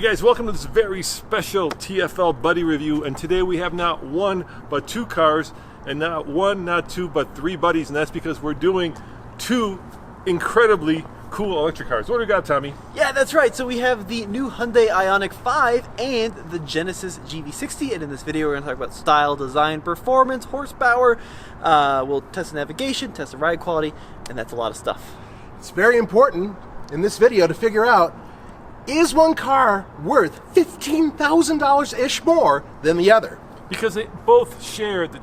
Hey guys, welcome to this very special TFL Buddy Review, and today we have not one but two cars, and not one, not two, but three buddies, and that's because we're doing two incredibly cool electric cars. What do we got, Tommy? Yeah, that's right. So we have the new Hyundai IONIQ 5 and the Genesis GV60, and in this video we're going to talk about style, design, performance, horsepower. We'll test the navigation, test the ride quality, and that's a lot of stuff. It's very important in this video to figure out, is one car worth $15,000-ish more than the other? Because they both share the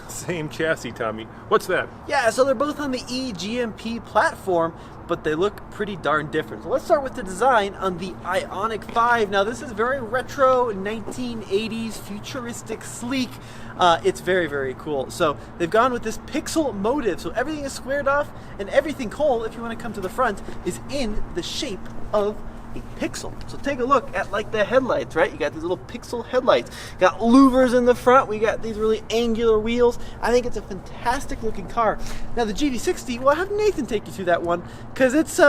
same chassis, Tommy. What's that? Yeah, so they're both on the eGMP platform, but they look pretty darn different. So let's start with the design on the IONIQ 5. Now this is very retro, 1980s, futuristic, sleek. It's very, very cool. So they've gone with this pixel motive. So everything is squared off, and everything, Cole, if you want to come to the front, is in the shape of a pixel. So take a look at like the headlights, right? You got these little pixel headlights. Got louvers in the front. We got these really angular wheels. I think it's a fantastic looking car. Now the GV60, well, I'll have Nathan take you through that one because it's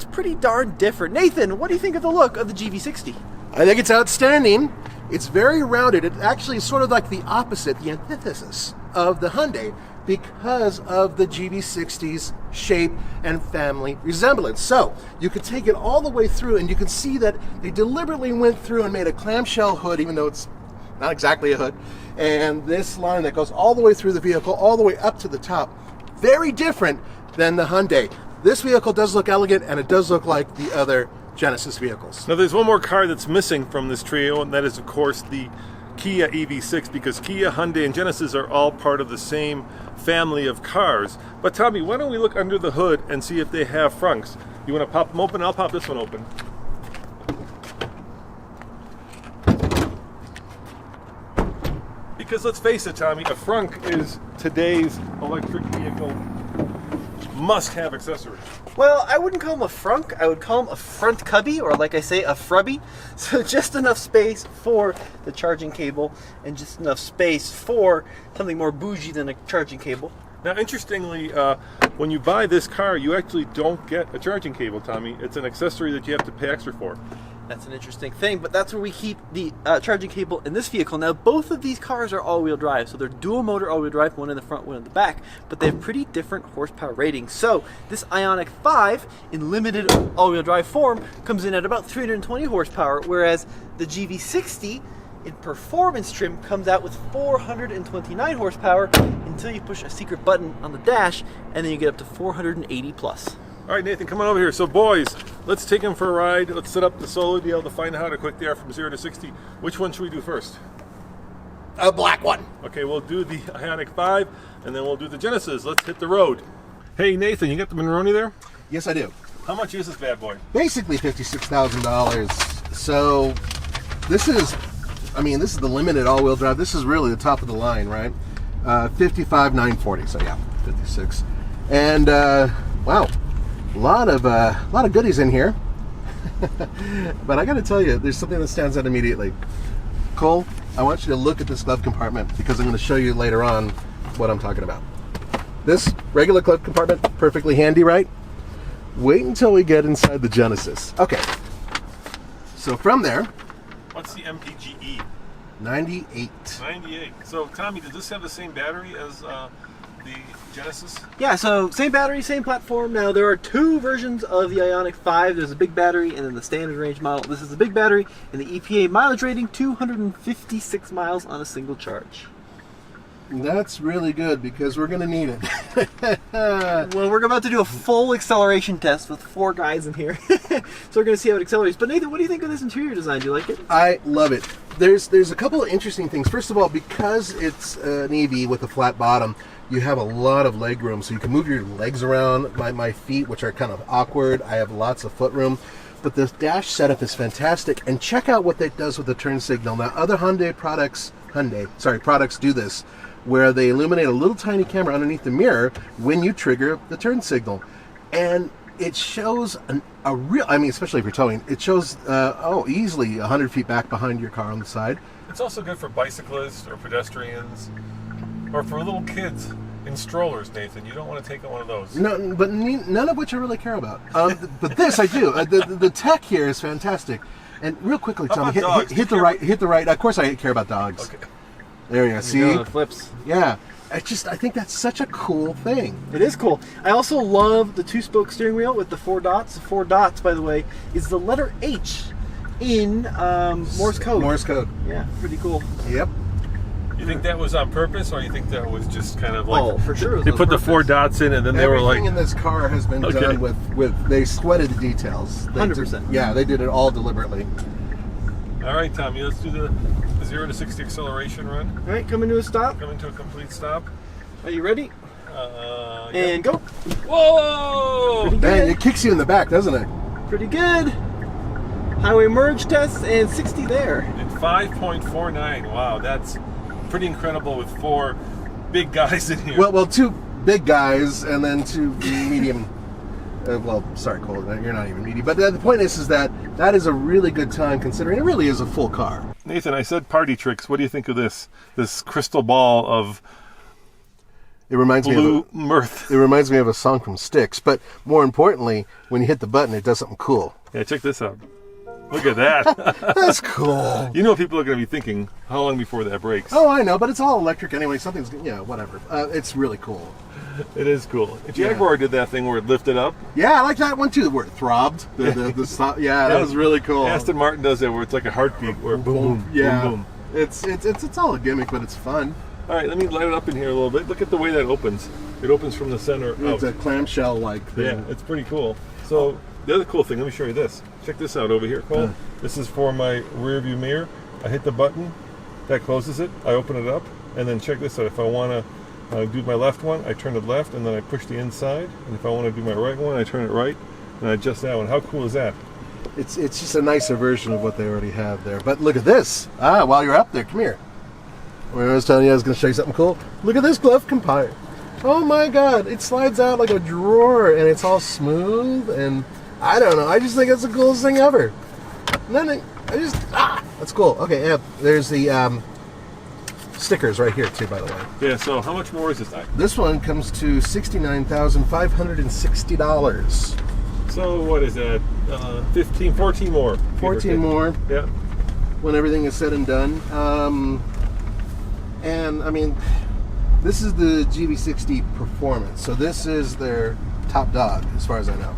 pretty darn different. Nathan, what do you think of the look of the GV60? I think it's outstanding. It's very rounded. It actually is sort of like the opposite, the antithesis of the Hyundai, because of the GV60's shape and family resemblance. So you could take it all the way through, and you can see that they deliberately went through and made a clamshell hood, even though it's not exactly a hood, and this line that goes all the way through the vehicle, all the way up to the top. Very different than the Hyundai. This vehicle does look elegant, and it does look like the other Genesis vehicles. Now there's one more car that's missing from this trio, and that is of course the Kia EV6, because Kia, Hyundai, and Genesis are all part of the same family of cars. But Tommy, why don't we look under the hood and see if they have frunks? You want to pop them open? I'll pop this one open. Because let's face it, Tommy, a frunk is today's electric vehicle must-have accessory. Well, I wouldn't call them a frunk. I would call them a front cubby, or like I say, a frubby. So just enough space for the charging cable and just enough space for something more bougie than a charging cable. Now, interestingly, when you buy this car, you actually don't get a charging cable, Tommy. It's an accessory that you have to pay extra for. That's an interesting thing, but that's where we keep the charging cable in this vehicle. Now, both of these cars are all-wheel drive, so they're dual motor all-wheel drive, one in the front, one in the back, but they have pretty different horsepower ratings. So this IONIQ 5 in limited all-wheel drive form comes in at about 320 horsepower, whereas the GV60 in performance trim comes out with 429 horsepower until you push a secret button on the dash, and then you get up to 480 plus. All right, Nathan, come on over here. So, boys, let's take them for a ride. Let's set up the solo deal to find out how quick they are from 0 to 60. Which one should we do first? A black one. Okay, we'll do the IONIQ 5, and then we'll do the Genesis. Let's hit the road. Hey, Nathan, you got the Monroney there? Yes, I do. How much is this bad boy? Basically $56,000. So this is the limited all-wheel drive. This is really the top of the line, right? 55,940. So yeah, 56. And wow. A lot of goodies in here. But I got to tell you, there's something that stands out immediately. Cole, I want you to look at this glove compartment because I'm going to show you later on what I'm talking about. This regular glove compartment, perfectly handy, right? Wait until we get inside the Genesis. Okay. So from there... What's the MPGe? 98. 98. So, Tommy, does this have the same battery as the Genesis? Yeah, so same battery, same platform. Now there are two versions of the IONIQ 5. There's a big battery and then the standard range model. This is the big battery, and the EPA mileage rating 256 miles on a single charge. That's really good because we're going to need it. Well, we're about to do a full acceleration test with 4 guys in here. So we're going to see how it accelerates. But Nathan, what do you think of this interior design? Do you like it? I love it. There's a couple of interesting things. First of all, because it's an EV with a flat bottom, you have a lot of leg room, so you can move your legs around. My feet, which are kind of awkward, I have lots of foot room. But this dash setup is fantastic, and check out what that does with the turn signal. Now, other Hyundai products do this, where they illuminate a little tiny camera underneath the mirror when you trigger the turn signal. And it shows a real, especially if you're towing, it shows, easily 100 feet back behind your car on the side. It's also good for bicyclists or pedestrians or for little kids in strollers, Nathan. You don't want to take on one of those. No, but none of which I really care about. But this I do. The tech here is fantastic. And real quickly, How Tom, about dogs? hit the right. Hit the right. Of course, I care about dogs. Okay. There you go. See, It flips. yeah. I think that's such a cool thing. It is cool. I also love the 2-spoke steering wheel with the 4 dots. The 4 dots, by the way, is the letter H in Morse code. Morse code. Yeah, pretty cool. Yep. You think that was on purpose, or you think that was just kind of like Oh, for sure. they put the 4 dots in, and then they were Everything like, in this car has been Okay. done with they sweated the details. They 100%. Yeah, they did it all deliberately. all right, Tommy, let's do the 0 to 60 acceleration run. All right, coming to a stop. Coming to a complete stop. Are you ready? Yeah. And go. Whoa! Pretty Man, good. it kicks you in the back, doesn't it? Pretty good. Highway merge test and 60 there. At 5.49. Wow, that's pretty incredible with 4 big guys in here. Well, 2 big guys and then 2 medium. Sorry, Cole, you're not even medium. But the point is that is a really good time considering it really is a full car. Nathan, I said party tricks. What do you think of this? This crystal ball of It reminds blue me of mirth. it reminds me of a song from Styx. But more importantly, when you hit the button, it does something cool. Yeah, check this out. Look at that. That's cool. You know people are going to be thinking, how long before that breaks? Oh, I know, but it's all electric anyway. Something's whatever. It's really cool. It is cool. Jaguar did that thing where it lifted up. Yeah, I like that one too. Where it throbbed. The stop. Yeah, that was really cool. Aston Martin does it where it's like a heartbeat, where boom, boom, Yeah, boom, boom. It's all a gimmick, but it's fun. All right, let me light it up in here a little bit. Look at the way that opens. It opens from the center It's out. a clamshell-like thing. Yeah, it's pretty cool. So the other cool thing, let me show you this. Check this out over here, Cole. This is for my rear view mirror. I hit the button, that closes it. I open it up, and then check this out. If I want to do my left one, I turn it left, and then I push the inside. And if I want to do my right one, I turn it right, and I adjust that one. How cool is that? It's just a nicer version of what they already have there. But look at this. While you're up there, come here. When I was telling you I was going to show you something cool, look at this glove compartment. Oh my God! It slides out like a drawer, and it's all smooth. And I don't know. I just think it's the coolest thing ever. And then that's cool. Okay, yeah. There's the stickers right here too, by the way. Yeah. So how much more is this? This one comes to $69,560. So what is that? 14 more. 14 more Yeah. when everything is said and done. And I mean, this is the GV60 Performance. So this is their top dog, as far as I know.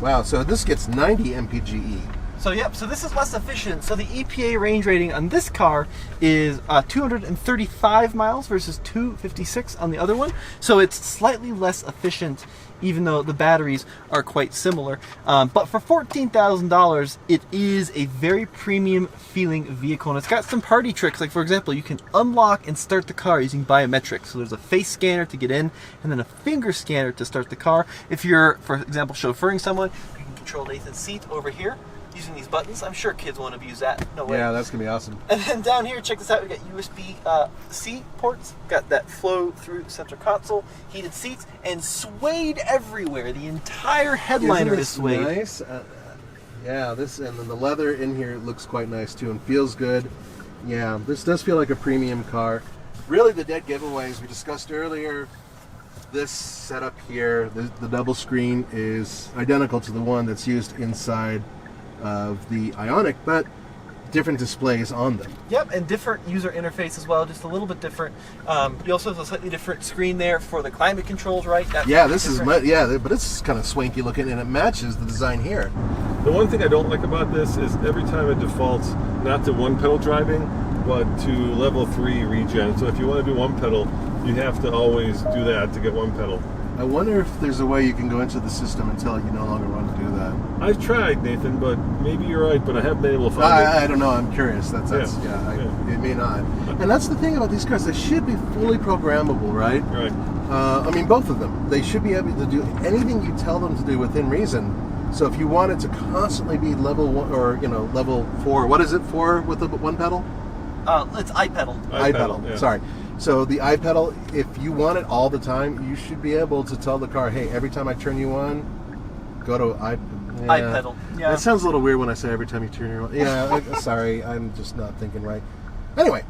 Wow, so this gets 90 mpge. So this is less efficient. So the EPA range rating on this car is 235 miles versus 256 on the other one. So it's slightly less efficient, even though the batteries are quite similar. But for $14,000, it is a very premium feeling vehicle, and it's got some party tricks. Like, for example, you can unlock and start the car using biometrics. So there's a face scanner to get in, and then a finger scanner to start the car. If you're, for example, chauffeuring someone, you can control Nathan's seat over here using these buttons. I'm sure kids want to use that. No way. Yeah, that's gonna be awesome. And then down here, check this out. We got USB-C ports. Got that flow through center console, heated seats, and suede everywhere. The entire headliner is suede. Nice. Yeah, this and then the leather in here looks quite nice too, and feels good. Yeah, this does feel like a premium car. Really, the dead giveaways we discussed earlier. This setup here, the double screen, is identical to the one that's used inside of the IONIQ, but different displays on them. Yep, and different user interface as well, just a little bit different. You also have a slightly different screen there for the climate controls, right? That's Yeah, this different. but it's kind of swanky looking, and it matches the design here. The one thing I don't like about this is every time it defaults not to one pedal driving, but to level 3 regen. So if you want to do one pedal, you have to always do that to get one pedal. I wonder if there's a way you can go into the system and tell it you no longer want to do that. I've tried, Nathan, but maybe you're right, but I haven't been able to find it. I don't know. I'm curious. It may not. And that's the thing about these cars. They should be fully programmable, right? Right. I mean, both of them. They should be able to do anything you tell them to do within reason. So if you want it to constantly be level 1 or level 4, what is it for with the one pedal? It's iPedal. iPedal. Yeah. Sorry. So the iPedal, if you want it all the time, you should be able to tell the car, hey, every time I turn you on, go to iPedal. Yeah. That sounds a little weird when I say every time you turn you on. Yeah, sorry, I'm just not thinking right. Anyway,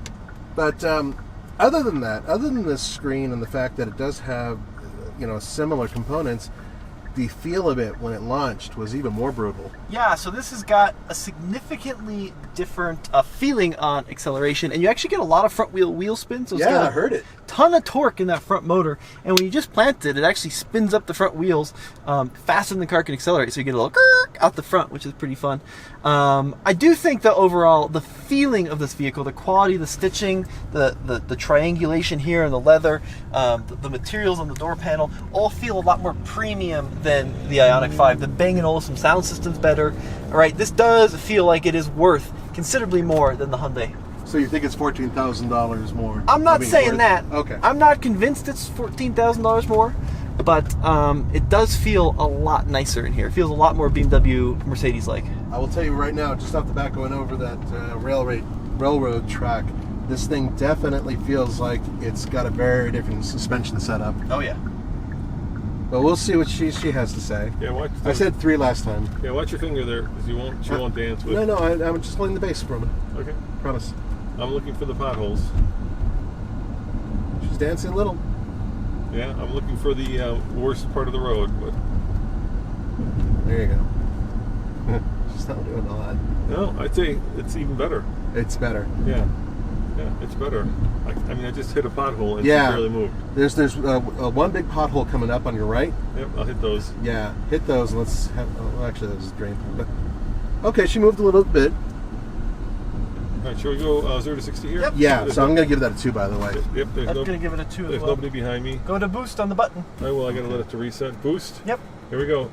but other than that, other than this screen and the fact that it does have, similar components, the feel of it when it launched was even more brutal. Yeah, so this has got a significantly different feeling on acceleration, and you actually get a lot of front wheel spin. So it's got I heard it. Ton of torque in that front motor, and when you just plant it, it actually spins up the front wheels faster than the car can accelerate. So you get a little out the front, which is pretty fun. I do think that overall, the feeling of this vehicle, the quality, the stitching, the triangulation here and the leather, the materials on the door panel, all feel a lot more premium than the IONIQ 5. The Bang & Olufsen sound system's better. All right, this does feel like it is worth considerably more than the Hyundai. So you think it's $14,000 more? I'm not saying that. Okay. I'm not convinced it's $14,000 more, but it does feel a lot nicer in here. It feels a lot more BMW Mercedes-like. I will tell you right now, just off the bat, going over that railroad track, this thing definitely feels like it's got a very different suspension setup. Oh yeah. But we'll see what she has to say. Yeah, watch. I said 3 last time. Yeah, watch your finger there, because she won't dance with. No, I'm just holding the base for a minute. Okay. Promise. I'm looking for the potholes. She's dancing a little. Yeah, I'm looking for the worst part of the road, but There you go. She's not doing a lot. no, I'd say it's even better. It's better. Yeah, it's better. I mean, I just hit a pothole and Yeah. she barely moved. There's one big pothole coming up on your right. Yep, I'll hit those. Yeah, hit those. And let's have. Oh, actually, that was drained. But okay, she moved a little bit. All right, shall we go 0 to 60 here? Yep. Yeah, so I'm gonna give that a 2, by the way. Yep, there's I'm gonna give it a 2 as there's well. nobody behind me. Go to boost on the button. All right, well, I gotta let it to reset. Boost. Yep. Here we go.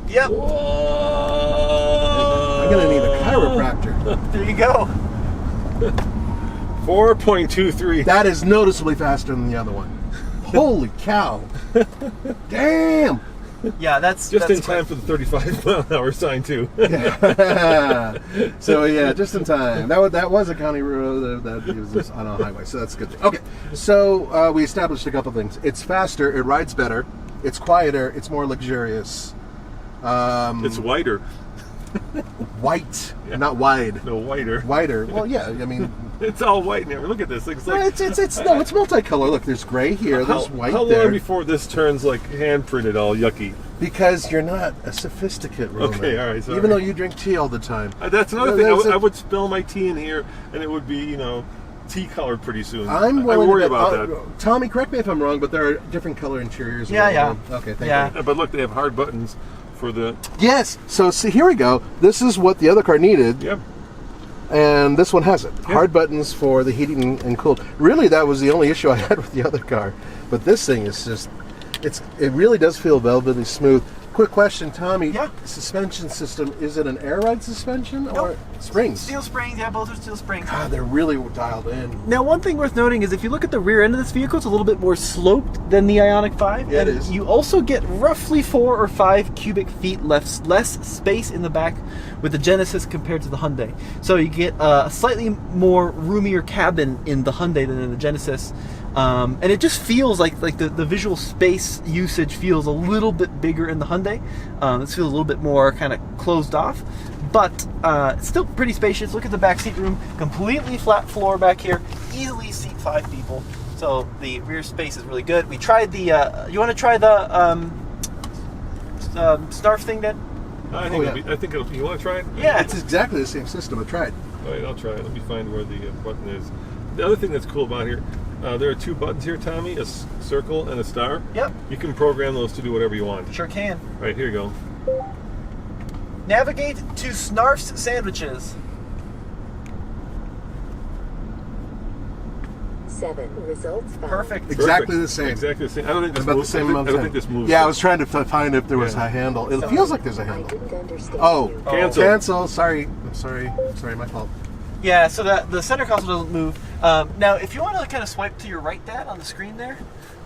Yep. I'm gonna need a chiropractor. There you go. 4.23. That is noticeably faster than the other one. Holy cow! Damn! Yeah, that's Just that's in time for the 35-mile-an-hour sign too. So yeah, just in time. That was a county road that was just on a highway, so that's good. Okay, so we established a couple things. It's faster. It rides better. It's quieter. It's more luxurious. It's wider. White, Yeah. not wide. No, wider. Wider. Well, yeah. I mean, It's all white now. Look at this. It's like it's multicolor. Look, there's gray here. There's white how there. long before this turns like hand printed, all yucky? Because you're not a sophisticate Roman. Okay, all right, sorry. Even though you drink tea all the time. That's another thing. That's I would spill my tea in here, and it would be tea colored pretty soon. I'm I willing worry to about bet, that. Tommy, correct me if I'm wrong, but there are different color interiors. Yeah, yeah. Okay, thank Yeah. you. But look, they have hard buttons for the. Yes. So see, here we go. This is what the other car needed, Yep. and this one has it. Yeah. Hard buttons for the heating and cooled. Really, that was the only issue I had with the other car. But this thing is just, it really does feel velvety smooth. Quick question, Tommy. Yeah. Suspension system, is it an air ride suspension or Nope. springs? Steel springs. Yeah, both are steel springs. God, they're really dialed in. Now, one thing worth noting is if you look at the rear end of this vehicle, it's a little bit more sloped than the IONIQ 5. Yeah, it and is. You also get roughly 4 or 5 cubic feet less space in the back with the Genesis compared to the Hyundai. So you get a slightly more roomier cabin in the Hyundai than in the Genesis. And it just feels like the visual space usage feels a little bit bigger in the Hyundai. This feels a little bit more kind of closed off, but it's still pretty spacious. Look at the back seat room, completely flat floor back here, easily seat 5 people. So the rear space is really good. We tried the. You want to try the Snarf thing, then? I think. yeah. You want to try it? Yeah. It's exactly the same system. I tried. All right, I'll try it. Let me find where the button is. The other thing that's cool about here, there are 2 buttons here, Tommy, a circle and a star. Yep. You can program those to do whatever you want. Sure can. All right, here you go. Navigate to Snarf's sandwiches. 7 results found. Perfect. Exactly Perfect. the same. Exactly the same. I don't think this About the moves. same amount I of don't time. think this moves. Yeah, I was trying to find if there was Yeah. a handle. It feels like there's a I handle. didn't understand Oh, you. Cancel. cancel. Sorry. I'm sorry. Sorry, my fault. Yeah, so the center console doesn't move. Now, if you want to kind of swipe to your right, Dad, on the screen there,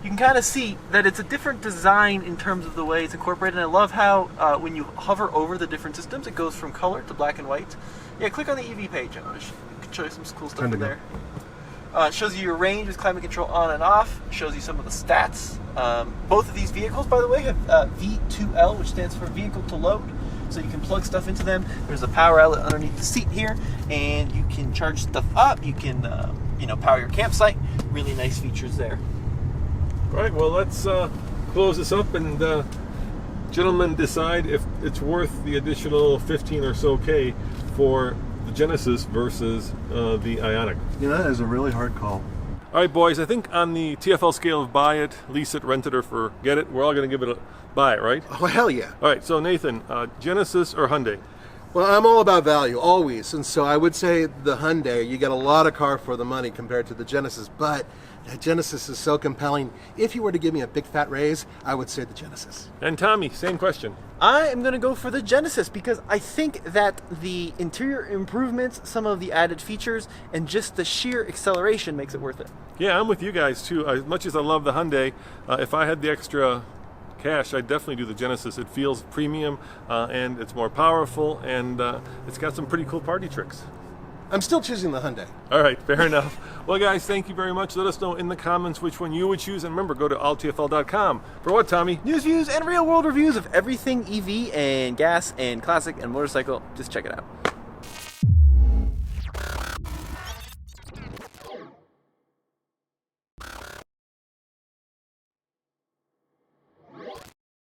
you can kind of see that it's a different design in terms of the way it's incorporated. And I love how when you hover over the different systems, it goes from color to black and white. Yeah, click on the EV page. I can show you some cool stuff Time to in go. there. It shows you your range with climate control on and off. It shows you some of the stats. Both of these vehicles, by the way, have V2L, which stands for vehicle to load. So you can plug stuff into them. There's a power outlet underneath the seat here, and you can charge stuff up. You can, power your campsite. Really nice features there. All right, well, let's close this up and gentlemen decide if it's worth the additional 15 or so K for the Genesis versus the IONIQ. You know, that is a really hard call. All right, boys, I think on the TFL scale of buy it, lease it, rent it, or forget it, we're all going to give it a buy it, right? Oh, hell yeah. All right, so Nathan, Genesis or Hyundai? Well, I'm all about value, always. And so I would say the Hyundai, you get a lot of car for the money compared to the Genesis. But the Genesis is so compelling. If you were to give me a big fat raise, I would say the Genesis. And Tommy, same question. I am going to go for the Genesis because I think that the interior improvements, some of the added features, and just the sheer acceleration makes it worth it. Yeah, I'm with you guys too. As much as I love the Hyundai, if I had the extra cash, I'd definitely do the Genesis. It feels premium and it's more powerful, and it's got some pretty cool party tricks. I'm still choosing the Hyundai. All right, fair enough. Well, guys, thank you very much. Let us know in the comments which one you would choose. And remember, go to alltfl.com. For what, Tommy? News, views, and real world reviews of everything EV and gas and classic and motorcycle. Just check it out.